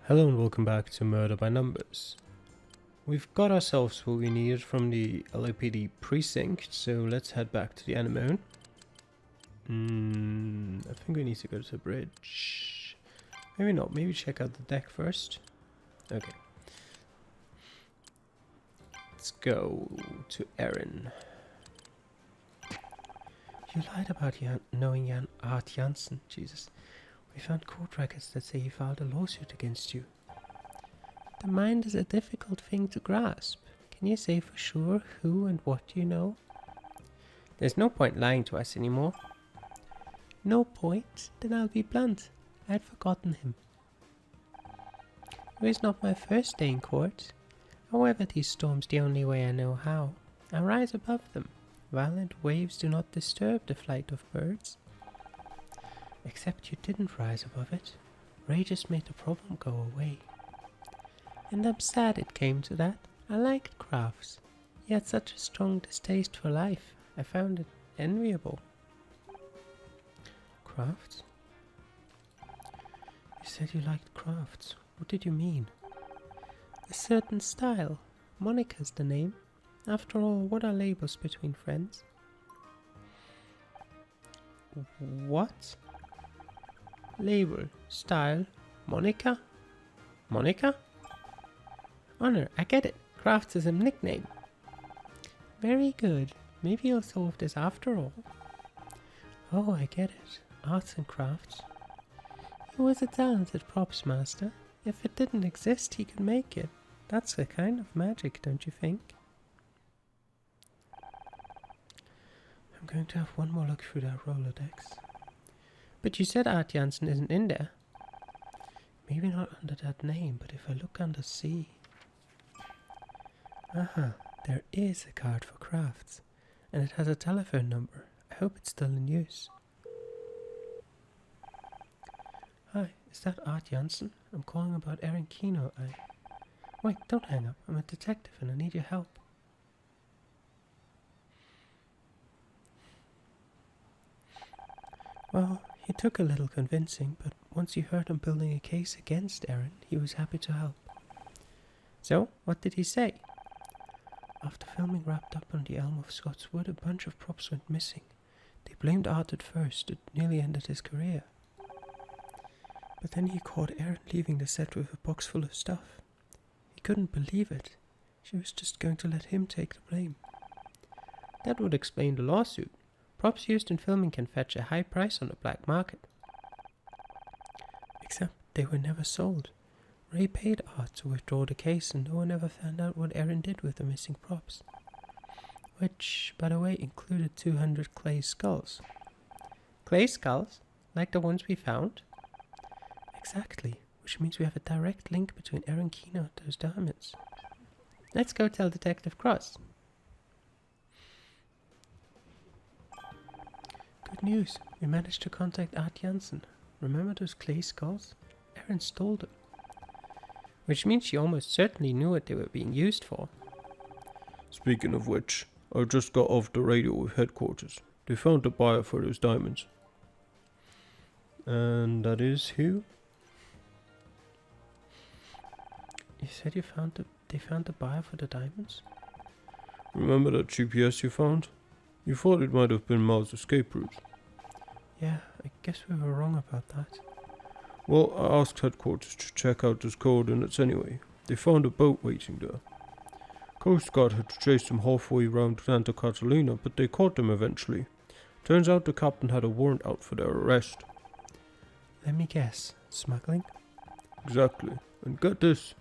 Hello and welcome back to Murder by Numbers. We've got ourselves what we needed from the LAPD precinct, so let's head back to the anemone. I think we need to go to the bridge. Maybe not, maybe check out the deck first. Okay. Let's go to Erin. You lied about knowing Art Jansen, Jesus. We found court records that say he filed a lawsuit against you. The mind is a difficult thing to grasp. Can you say for sure who and what you know? There's no point lying to us anymore. No point? Then I'll be blunt. I'd forgotten him. It was not my first day in court. I weather these storms the only way I know how. I rise above them. Violent waves do not disturb the flight of birds. Except you didn't rise above it. Ray just made the problem go away. And I'm sad it came to that. I liked crafts. He had such a strong distaste for life. I found it enviable. Crafts? You said you liked crafts. What did you mean? A certain style. Monica's the name. After all, what are labels between friends? What? Label, style, Monica? Monica? Honor, I get it. Crafts is a nickname. Very good. Maybe you'll solve this after all. Oh, I get it. Arts and crafts. He was a talented props master. If it didn't exist, he could make it. That's a kind of magic, don't you think? I'm going to have one more look through that Rolodex. But you said Art Jansen isn't in there. Maybe not under that name, but if I look under C... Aha, there is a card for crafts. And it has a telephone number. I hope it's still in use. Hi, is that Art Jansen? I'm calling about Erin Kino. Wait, don't hang up. I'm a detective and I need your help. Well, he took a little convincing, but once you heard him building a case against Erin, he was happy to help. So, what did he say? After filming wrapped up on the Elm of Scots Wood, a bunch of props went missing. They blamed Art at first. It nearly ended his career. But then he caught Erin leaving the set with a box full of stuff. He couldn't believe it. She was just going to let him take the blame. That would explain the lawsuit. Props used in filming can fetch a high price on the black market. Except they were never sold. Ray paid Art to withdraw the case and no one ever found out what Erin did with the missing props. Which, by the way, included 200 clay skulls. Clay skulls? Like the ones we found? Exactly, which means we have a direct link between Erin Kino and those diamonds. Let's go tell Detective Cross. Good news, we managed to contact Art Jansen. Remember those clay skulls? Erin stole them. Which means she almost certainly knew what they were being used for. Speaking of which, I just got off the radio with headquarters. They found a buyer for those diamonds. And that is who? You said they found the buyer for the diamonds? Remember that GPS you found? You thought it might have been Mal's escape route. Yeah, I guess we were wrong about that. Well, I asked headquarters to check out those coordinates anyway. They found a boat waiting there. Coast Guard had to chase them halfway around Santa Catalina, but they caught them eventually. Turns out the captain had a warrant out for their arrest. Let me guess, smuggling? Exactly. And get this,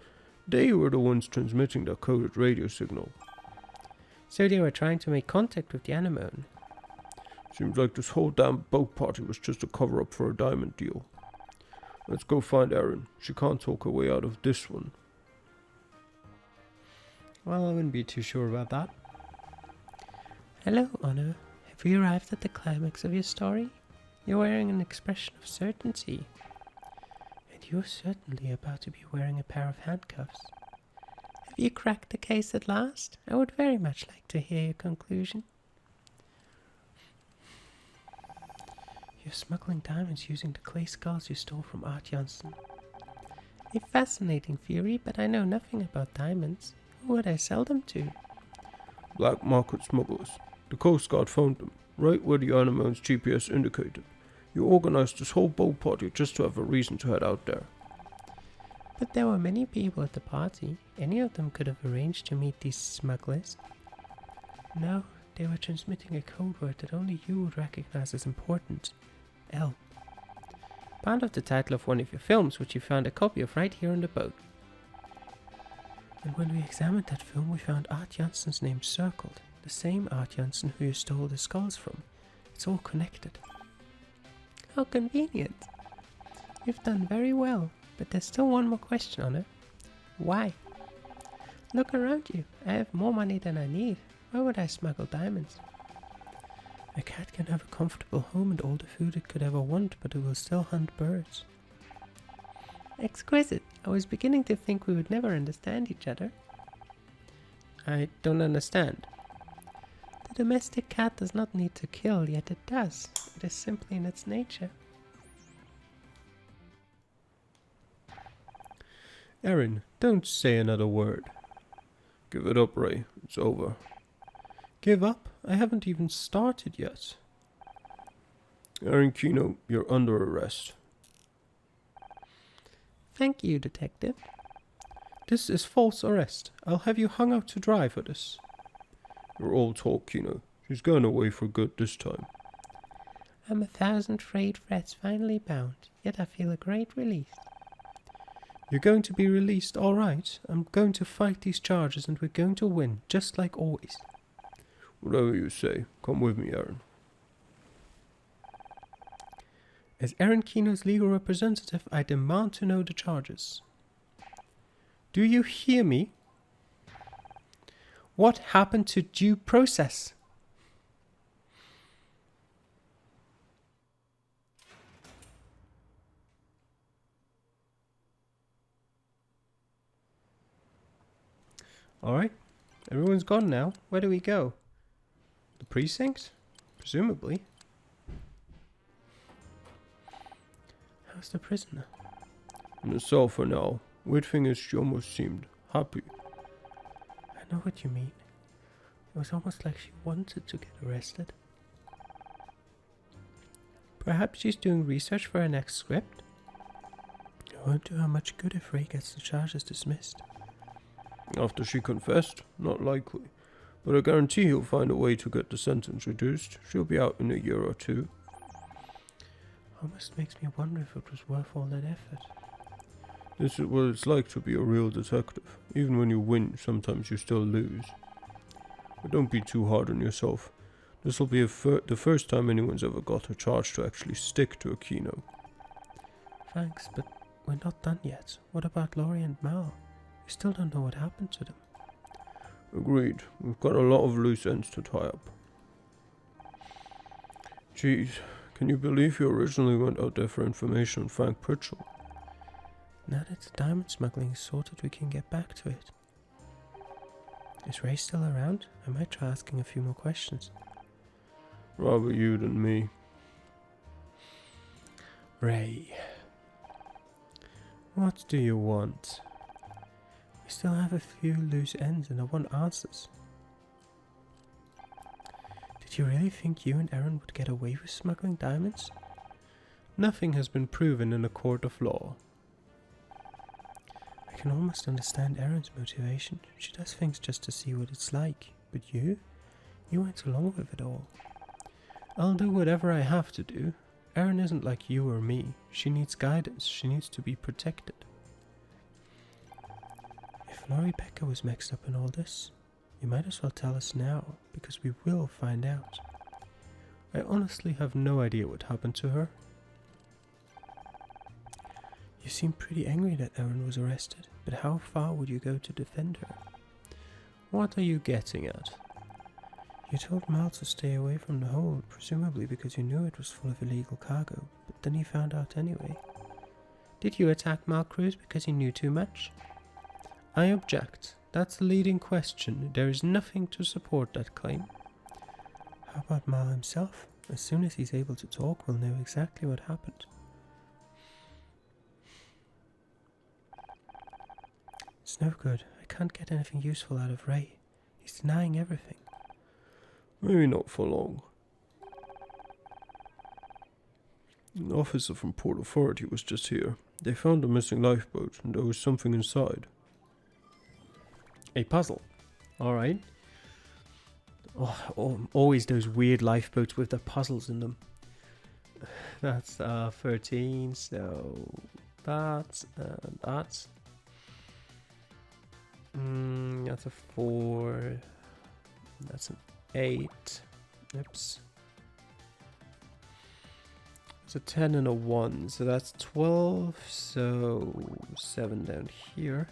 they were the ones transmitting that coded radio signal. So they were trying to make contact with the anemone. Seems like this whole damn boat party was just a cover-up for a diamond deal. Let's go find Erin. She can't talk her way out of this one. Well, I wouldn't be too sure about that. Hello, Honor. Have we arrived at the climax of your story? You're wearing an expression of certainty. And you're certainly about to be wearing a pair of handcuffs. Have you cracked the case at last? I would very much like to hear your conclusion. You're smuggling diamonds using the clay skulls you stole from Art Jansen. A fascinating theory, but I know nothing about diamonds. Who would I sell them to? Black market smugglers. The Coast Guard found them, right where the Animal's GPS indicated. You organized this whole boat party just to have a reason to head out there. But there were many people at the party. Any of them could have arranged to meet these smugglers. No, they were transmitting a code word that only you would recognize as important. L. Part of the title of one of your films, which you found a copy of right here on the boat. And when we examined that film, we found Art Jansen's name circled. The same Art Jansen who you stole the skulls from. It's all connected. How convenient. You've done very well, but there's still one more question on it. Why? Look around you. I have more money than I need. Why would I smuggle diamonds? A cat can have a comfortable home and all the food it could ever want, but it will still hunt birds. Exquisite. I was beginning to think we would never understand each other. I don't understand. The domestic cat does not need to kill, yet it does. It is simply in its nature. Erin, don't say another word. Give it up, Ray. It's over. Give up? I haven't even started yet. Erin Kino, you're under arrest. Thank you, Detective. This is false arrest. I'll have you hung out to dry for this. You're all talk, Kino. She's gone away for good this time. I'm 1,000 frayed threads finally bound, yet I feel a great release. You're going to be released, all right. I'm going to fight these charges and we're going to win, just like always. Whatever you say. Come with me, Erin. As Erin Kino's legal representative, I demand to know the charges. Do you hear me? What happened to due process? Alright, everyone's gone now. Where do we go? The precinct? Presumably. How's the prisoner? In the cell for now. Weird thing is she almost seemed happy. I know what you mean. It was almost like she wanted to get arrested. Perhaps she's doing research for her next script? It won't do her much good if Ray gets the charges dismissed. After she confessed? Not likely. But I guarantee he'll find a way to get the sentence reduced. She'll be out in a year or two. Almost makes me wonder if it was worth all that effort. This is what it's like to be a real detective. Even when you win, sometimes you still lose. But don't be too hard on yourself. This'll be the first time anyone's ever got a charge to actually stick to a Kino. Thanks, but we're not done yet. What about Laurie and Mal? We still don't know what happened to them. Agreed. We've got a lot of loose ends to tie up. Geez, can you believe you originally went out there for information on Frank Pritchell? Now that the diamond smuggling is sorted, we can get back to it. Is Ray still around? I might try asking a few more questions. Rather you than me. Ray. What do you want? We still have a few loose ends and I want answers. Did you really think you and Erin would get away with smuggling diamonds? Nothing has been proven in a court of law. I can almost understand Erin's motivation. She does things just to see what it's like. But you went along with it all. I'll do whatever I have to do. Erin isn't like you or me. She needs guidance. She needs to be protected. If Laurie Becker was mixed up in all this, you might as well tell us now, because we will find out. I honestly have no idea what happened to her. You seem pretty angry that Erin was arrested, but how far would you go to defend her? What are you getting at? You told Mal to stay away from the hold, presumably because you knew it was full of illegal cargo, but then he found out anyway. Did you attack Mal Cruz because he knew too much? I object. That's the leading question. There is nothing to support that claim. How about Mal himself? As soon as he's able to talk, we'll know exactly what happened. It's no good. I can't get anything useful out of Ray. He's denying everything. Maybe not for long. An officer from Port Authority was just here. They found a missing lifeboat and there was something inside. A puzzle. Alright. Oh, always those weird lifeboats with the puzzles in them. That's 13, so that and that. That's a 4. That's an 8. Oops. It's a 10 and a 1, so that's 12, so 7 down here.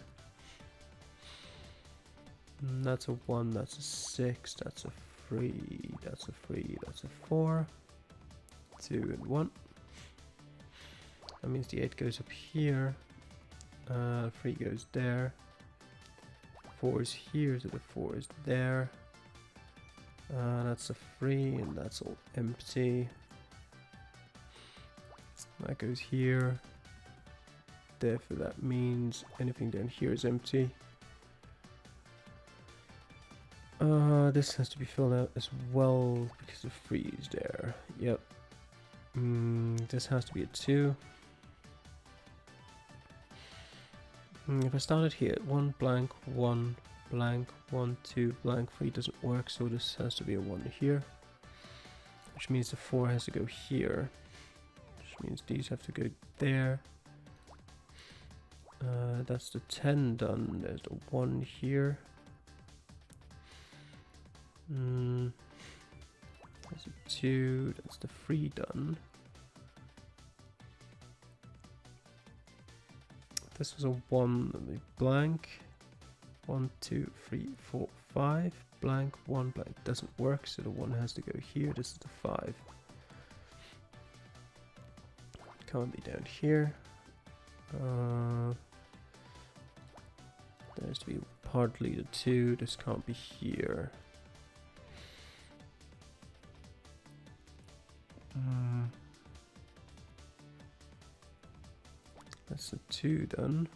That's a 1, that's a 6, that's a 3, that's a 3, that's a 4. 2 and 1. That means the 8 goes up here. 3 goes there. 4 is here, so the 4 is there. That's a 3, and that's all empty. That goes here. Therefore, that means anything down here is empty. This has to be filled out as well because the 3 is there. Yep. This has to be a 2. If I started here, 1 blank, 1 blank, 1, 2 blank, 3 doesn't work, so this has to be a 1 here. Which means the 4 has to go here. Which means these have to go there. That's the 10 done. There's the 1 here. That's a 2. That's the 3 done. This was a 1, a blank. 1, 2, 3, 4, 5. Blank, 1 blank. Doesn't work, so the 1 has to go here. This is the 5. Can't be down here. There's to be partly the 2. This can't be here. That's the 2 done.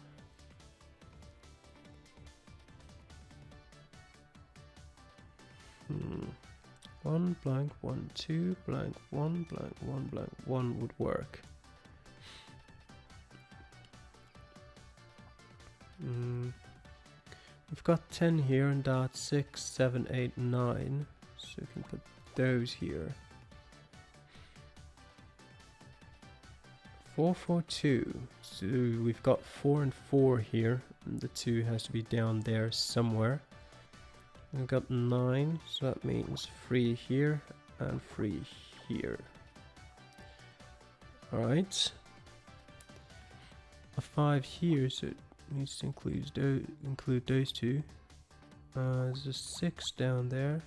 One blank, 1, 2 blank, 1 blank, 1 blank, 1 would work. We've got 10 here, and that's 6, 7, 8, 9. So we can put those here. 4, 4, 2. So we've got 4 and 4 here, and the 2 has to be down there somewhere. We've got 9, so that means 3 here and 3 here. Alright. A 5 here, so it needs to include those 2. There's a 6 down there.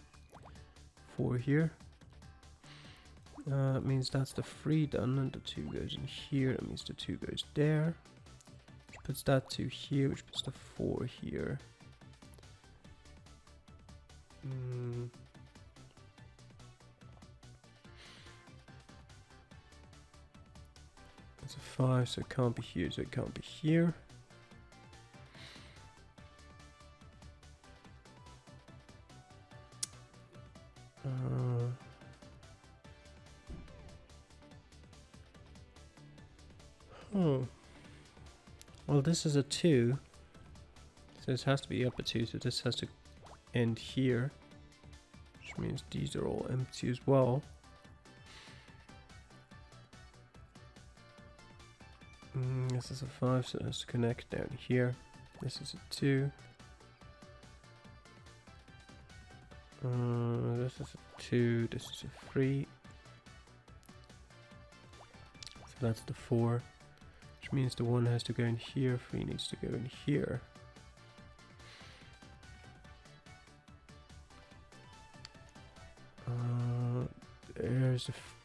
4 here. That means that's the 3 done, and the 2 goes in here. That means the 2 goes there. Which puts that 2 here, which puts the 4 here. It's a 5, so it can't be here, so it can't be here. Well, this is a 2, so this has to be up a 2, so this has to end here, which means these are all empty as well. This is a 5, so it has to connect down here. This is a 2. This is a 2, this is a 3. So that's the 4. Which means the 1 has to go in here, 3 needs to go in here.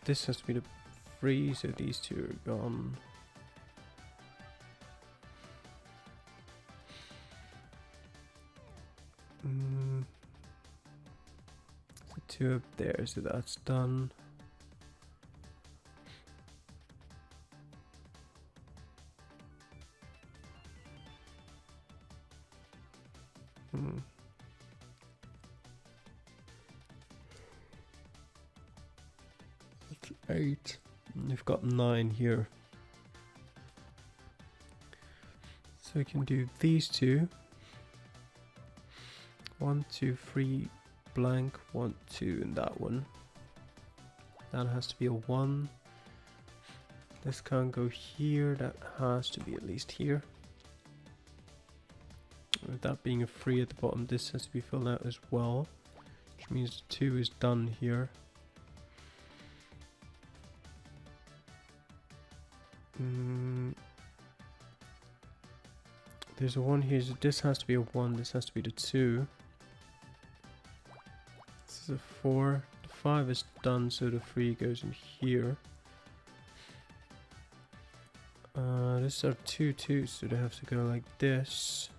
This has to be the 3, so these 2 are gone. So 2 up there, so that's done. That's 8. And you've got 9 here. So we can do these two. 1, 2, 3, blank, 1, 2, and that one. That has to be a 1. This can't go here, that has to be at least here. With that being a 3 at the bottom, this has to be filled out as well. Which means 2 is done here. There's a 1 here, so this has to be a 1, this has to be the 2. This is a 4. The 5 is done, so the 3 goes in here. This are 2 2s, so they have to go like this.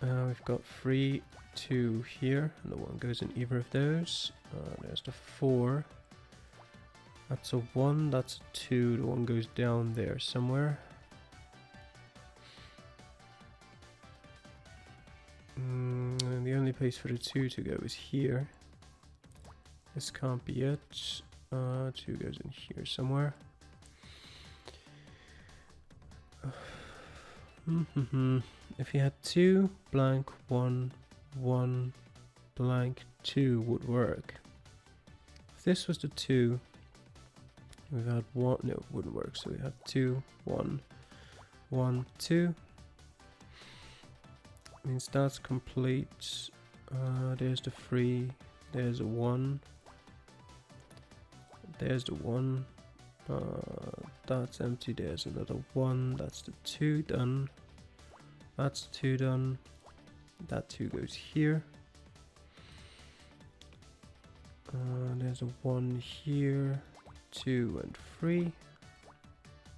We've got 3 2 here, and the 1 goes in either of those. There's the 4. That's a 1, that's a 2, the 1 goes down there somewhere. And the only place for the 2 to go is here. This can't be it. 2 goes in here somewhere. If you had 2 blank 1 1 blank 2 would work. If this was the 2, we've had 1, no, it wouldn't work, so we have 2 1 1 2. Means that's complete. There's the 3, there's a 1, there's the 1, that's empty, there's another 1, that's the 2 done, that's 2 done, that 2 goes here, there's a 1 here, 2 and 3,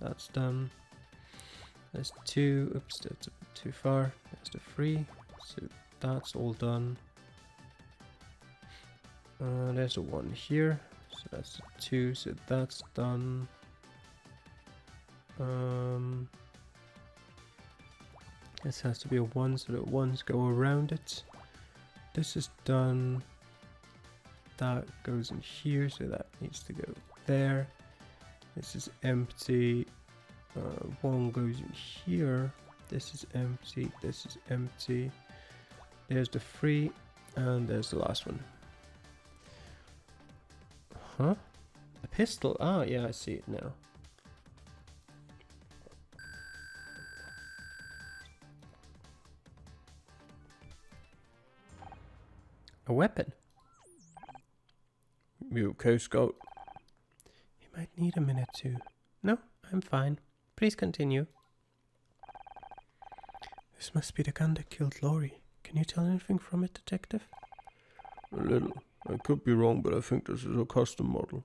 that's done, there's 2, oops, that's a bit too far, there's the 3, so that's all done, there's a 1 here, so that's a 2, so that's done. This has to be a 1, so that 1s go around it. This is done. That goes in here, so that needs to go there. This is empty. 1 goes in here. This is empty. This is empty. There's the 3, and there's the last one. Huh? A pistol? Ah, yeah, I see it now. A weapon? You okay, Scout? You might need a minute to. No, I'm fine. Please continue. This must be the gun that killed Laurie. Can you tell anything from it, Detective? A little. I could be wrong, but I think this is a custom model.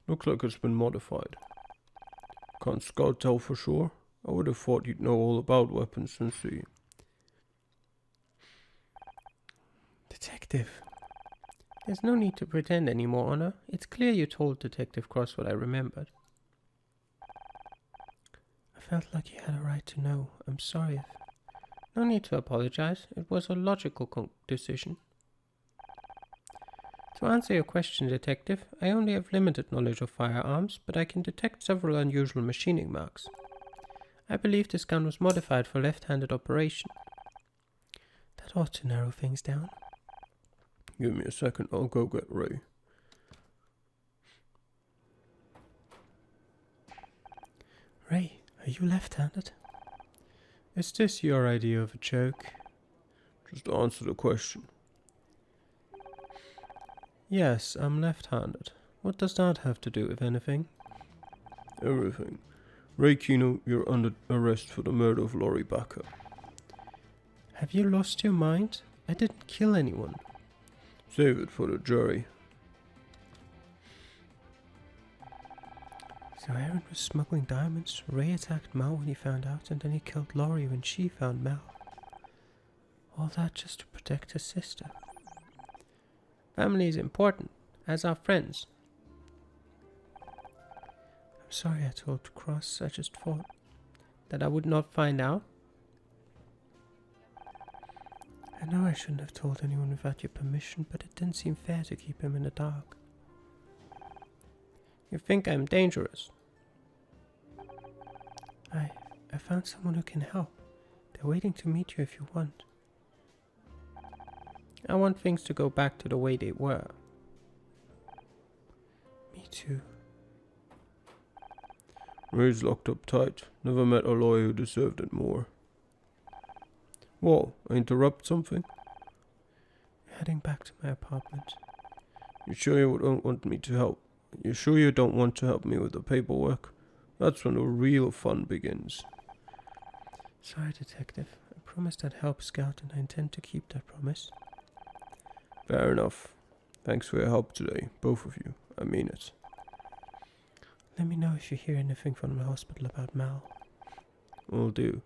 Looks like it's been modified. Can't Scout tell for sure? I would have thought you'd know all about weapons since the... Detective. There's no need to pretend anymore, Honor. It's clear you told Detective Cross what I remembered. I felt like you had a right to know. I'm sorry if... No need to apologize. It was a logical decision. To answer your question, Detective, I only have limited knowledge of firearms, but I can detect several unusual machining marks. I believe this gun was modified for left-handed operation. That ought to narrow things down. Give me a second, I'll go get Ray. Ray, are you left-handed? Is this your idea of a joke? Just answer the question. Yes, I'm left-handed. What does that have to do with anything? Everything. Ray Kino, you're under arrest for the murder of Laurie Backer. Have you lost your mind? I didn't kill anyone. Save it for the jury. So Aaron was smuggling diamonds, Ray attacked Mal when he found out, and then he killed Laurie when she found Mal. All that just to protect his sister. Family is important, as are friends. I'm sorry I told Cross. I just thought that I would not find out. I know I shouldn't have told anyone without your permission, but it didn't seem fair to keep him in the dark. You think I'm dangerous? I found someone who can help. They're waiting to meet you if you want. I want things to go back to the way they were. Me too. Ray's locked up tight. Never met a lawyer who deserved it more. Whoa, I interrupt something? Heading back to my apartment. You sure you don't want me to help? You sure you don't want to help me with the paperwork? That's when the real fun begins. Sorry, Detective. I promised I'd help Scout, and I intend to keep that promise. Fair enough. Thanks for your help today, both of you. I mean it. Let me know if you hear anything from the hospital about Mal. Will do.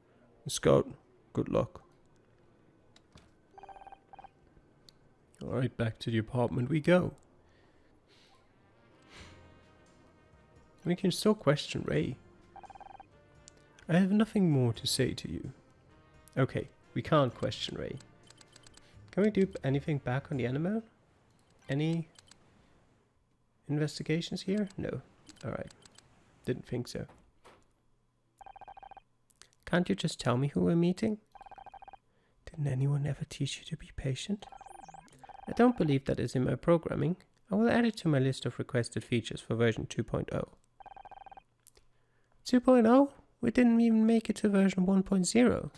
Scout, good luck. Alright, back to the apartment we go. We can still question Ray. I have nothing more to say to you. Okay, we can't question Ray. Can we do anything back on the animal? Any investigations here? No. Alright. Didn't think so. Can't you just tell me who we're meeting? Didn't anyone ever teach you to be patient? I don't believe that is in my programming. I will add it to my list of requested features for version 2.0. 2.0? We didn't even make it to version 1.0.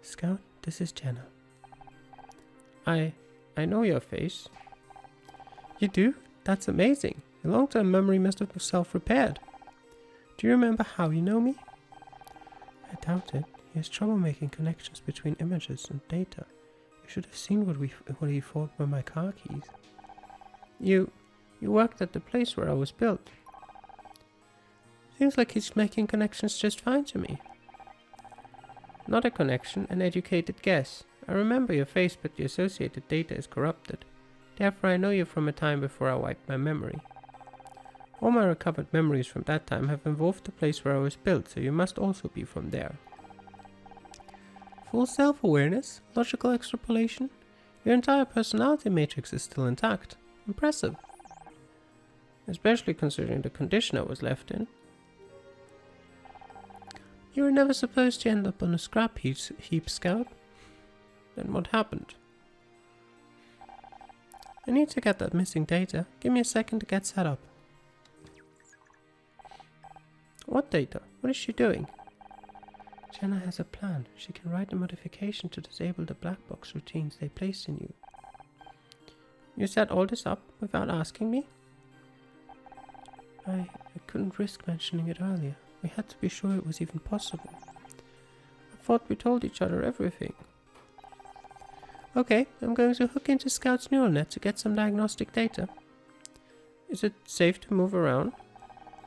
Scout, this is Jenna. I know your face. You do? That's amazing. Your long-term memory must have self-repaired. Do you remember how you know me? I doubt it. He has trouble making connections between images and data. You should have seen what he thought were my car keys. You worked at the place where I was built. Seems like he's making connections just fine to me. Not a connection, an educated guess. I remember your face, but the associated data is corrupted. Therefore, I know you from a time before I wiped my memory. All my recovered memories from that time have involved the place where I was built, so you must also be from there. Full self-awareness, logical extrapolation. Your entire personality matrix is still intact. Impressive. Especially considering the condition I was left in. You were never supposed to end up on a scrap heap, Scout. Then what happened? I need to get that missing data. Give me a second to get set up. What data? What is she doing? Jenna has a plan. She can write a modification to disable the black box routines they placed in you. You set all this up without asking me? I couldn't risk mentioning it earlier. We had to be sure it was even possible. I thought we told each other everything. Okay, I'm going to hook into Scout's neural net to get some diagnostic data. Is it safe to move around?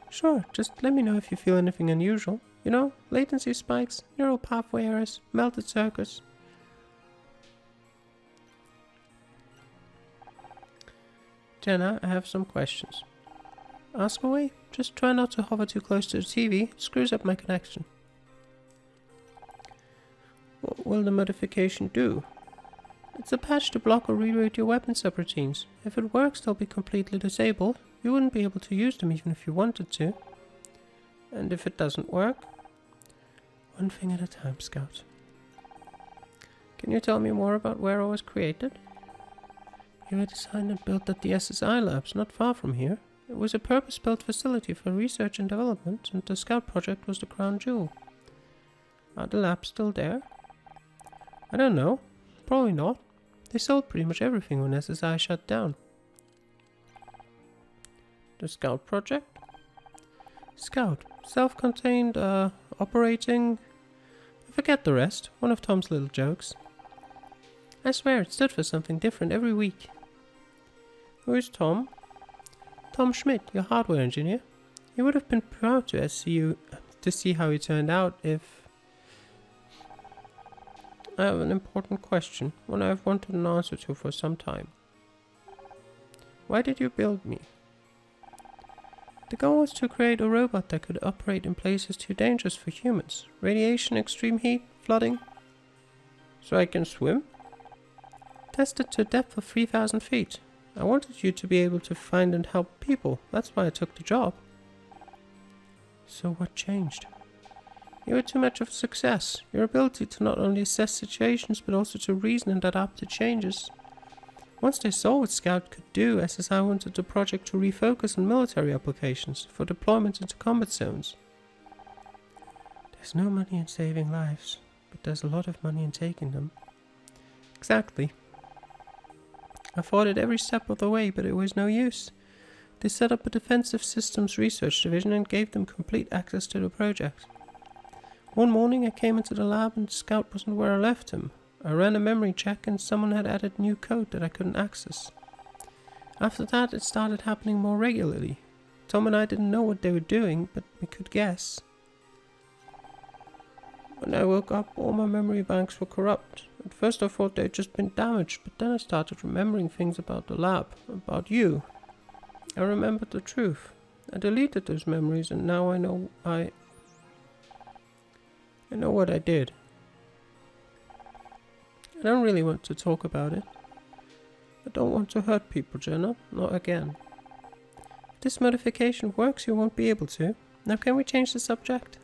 Sure, just let me know if you feel anything unusual. You know, latency spikes, neural pathway errors, melted circuits. Jenna, I have some questions. Ask away. Just try not to hover too close to the TV. It screws up my connection. What will the modification do? It's a patch to block or reroute your weapon subroutines. If it works, they'll be completely disabled. You wouldn't be able to use them even if you wanted to. And if it doesn't work? One thing at a time, Scout. Can you tell me more about where I was created? You were designed and built at the SSI labs, not far from here. It was a purpose-built facility for research and development, and the Scout project was the crown jewel. Are the labs still there? I don't know. Probably not. They sold pretty much everything when SSI shut down. The Scout project? Scout. Self-contained, operating... I forget the rest. One of Tom's little jokes. I swear it stood for something different every week. Who is Tom? Tom Schmidt, your hardware engineer. He would have been proud to see how he turned out if... I have an important question, one I have wanted an answer to for some time. Why did you build me? The goal was to create a robot that could operate in places too dangerous for humans. Radiation, extreme heat, flooding. So I can swim? Tested to a depth of 3,000 feet. I wanted you to be able to find and help people. That's why I took the job. So what changed? You were too much of a success. Your ability to not only assess situations but also to reason and adapt to changes. Once they saw what Scout could do, SSI wanted the project to refocus on military applications for deployment into combat zones. There's no money in saving lives, but there's a lot of money in taking them. Exactly. I fought it every step of the way, but it was no use. They set up a defensive systems research division and gave them complete access to the project. One morning I came into the lab and Scout wasn't where I left him. I ran a memory check and someone had added new code that I couldn't access. After that it started happening more regularly. Tom and I didn't know what they were doing, but we could guess. When I woke up, all my memory banks were corrupt. At first I thought they'd just been damaged, but then I started remembering things about the lab, about you. I remembered the truth. I deleted those memories and now I know what I did. I don't really want to talk about it. I don't want to hurt people, Jenna. Not again. If this modification works, you won't be able to. Now can we change the subject?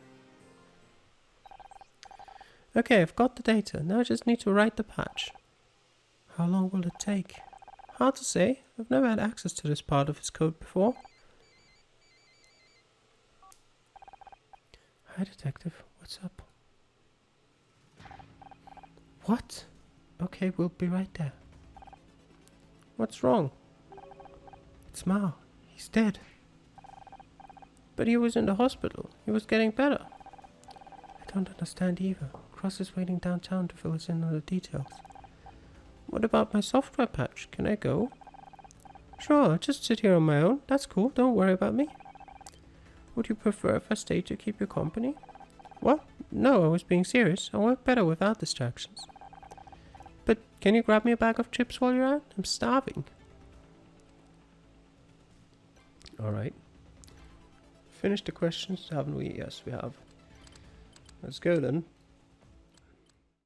Okay, I've got the data. Now I just need to write the patch. How long will it take? Hard to say. I've never had access to this part of his code before. Hi, Detective. What's up? What? Okay, we'll be right there. What's wrong? It's Mao. He's dead. But he was in the hospital. He was getting better. I don't understand either. Cross is waiting downtown to fill us in on the details. What about my software patch? Can I go? Sure, I'll just sit here on my own. That's cool. Don't worry about me. Would you prefer if I stayed to keep you company? What? No, I was being serious. I work better without distractions. But can you grab me a bag of chips while you're out? I'm starving. Alright. Finished the questions, haven't we? Yes, we have. Let's go then.